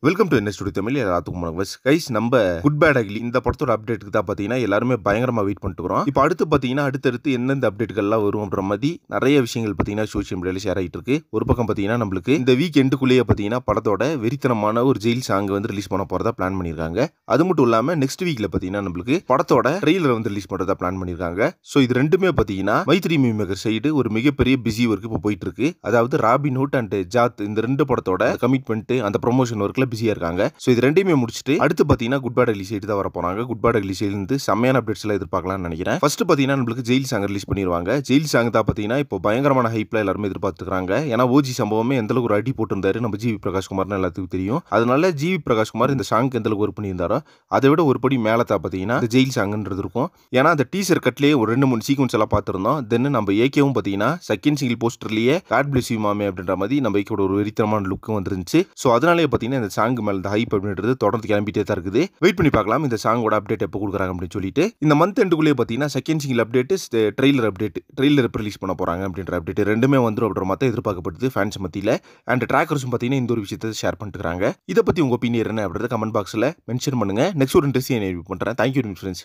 Welcome to என்ன studio Tamil. எல்லாத்துக்கும் வணக்கம் கைஸ். நம்ம குட் பேட் அக்லி இந்த படத்தோட அப்டேட்டுக்கு தான் பார்த்தீங்கன்னா எல்லாருமே பயங்கரமா வெயிட் பண்ணிட்டு இருக்கிறோம். இப்போ அடுத்து பார்த்தீங்கன்னா அடுத்தடுத்து எந்தெந்த அப்டேட்டுகள்லாம் வரும் அப்படின்ற மாதிரி நிறைய விஷயங்கள் பார்த்தீங்கன்னா சோஷியல் மீடியாவில் ஷேர் ஆகிட்டு இருக்கு. ஒரு பக்கம் பார்த்தீங்கன்னா நம்மளுக்கு இந்த வீக் எண்டுக்குள்ளேயே பார்த்தீங்கன்னா படத்தோட வெறித்தனமான ஒரு ஜெயில் சாங் வந்து ரிலீஸ் பண்ண போறதா பிளான் பண்ணியிருக்காங்க. அது மட்டும் இல்லாமல் நெக்ஸ்ட் வீக்ல பார்த்தீங்கன்னா நம்மளுக்கு படத்தோட ட்ரெய்லர் வந்து ரிலீஸ் பண்றதா பிளான் பண்ணியிருக்காங்க. ஸோ இது ரெண்டுமே பார்த்தீங்கன்னா மைத்ரி மூவி மேக்கர் சைடு ஒரு மிகப்பெரிய பிஸி ஒர்க் இப்போ போயிட்டு இருக்கு. அதாவது ராபின்ஹுட் அண்ட் ஜாத் இந்த ரெண்டு படத்தோட கமிட்மெண்ட் அந்த ப்ரொமோஷன் ஒர்க்ல பிஸியா இருக்காங்க. ஸோ இது ரெண்டையுமே முடிச்சுட்டு அடுத்து பார்த்தீங்கன்னா குட் பேட் அக்லி சைடு தான் வர போறாங்க. குட் பேட் அக்லி சைடு இருந்து செம்மையான அப்டேட்ஸ் எல்லாம் எதிர்பார்க்கலாம்னு நினைக்கிறேன். ஃபர்ஸ்ட் பார்த்தீங்கன்னா நம்மளுக்கு ஜெயில் சாங் ரிலீஸ் பண்ணிடுவாங்க. ஜெயில் சாங் தான் பார்த்தீங்கன்னா இப்போ பயங்கரமான ஹைப்ல எல்லாருமே எதிர்பார்த்துக்கிறாங்க. ஏன்னா ஓஜி சம்பவமே எந்த அளவுக்கு ஒரு அடி போட்டிருந்தாரு நம்ம ஜிவி பிரகாஷ் குமார்னு எல்லாத்துக்கும் தெரியும். அதனால ஜிவி பிரகாஷ் குமார் இந்த சாங்க்கு எந்த அளவுக்கு ஒர்க் பண்ணியிருந்தாரோ அதை விட ஒரு படி மேலே தான் பார்த்தீங்கன்னா இந்த ஜெயில் சாங்ன்றது இருக்கும். ஏன்னா அந்த டீசர் கட்லேயே ஒரு 2-3 சீக்வன்ஸ் எல்லாம் பார்த்துருந்தோம். தென் நம்ம ஏகேவும் பார்த்தீங்கன்னா செகண்ட் சிங்கிள் போஸ்டர்லேயே காட் பிளஸ் யூ மாமே அப்படின்ற மாதிரி நம்ம ஏகேவோட ஒரு வெறித்தனமான லுக்கும் வந்துருந்துச்சு. ஸோ அதனாலே பார்த்தீங்கன்னா இந்த சாங் மேலே இந்த ஹைப் அப்படின்றது தொடர்ந்து கிளம்பிட்டே தான் இருக்குது. வெயிட் பண்ணி பார்க்கலாம் இந்த சாங்கோட அப்டேட் எப்போ கொடுக்குறாங்க அப்படின்னு சொல்லிட்டு. இந்த மந்த் எண்டுக்குள்ளேயே பார்த்தீங்கன்னா second single update, trailer update, trailer எப்போ ரிலீஸ் பண்ண போறாங்க அப்படின்ற அப்டேட் ரெண்டுமே வந்துடும் அப்படின்ற மாதிரி எதிர்பார்க்கப்படுது ஃபேன்ஸ் மத்தியில். அண்ட் ட்ராக்கர்ஸும் பார்த்தீங்கன்னா இந்த ஒரு விஷயத்தை ஷேர் பண்ணிட்டுருக்காங்க. இதை பற்றி உங்கள் ஒப்பீனியன் என்ன அப்படின்றத கமெண்ட் பாக்ஸில் மென்ஷன் பண்ணுங்க. நெக்ஸ்ட் ஒரு இன்ட்ரெஸ்டிங் ரிவ்யூ பண்ணுறேன். Thank you friends.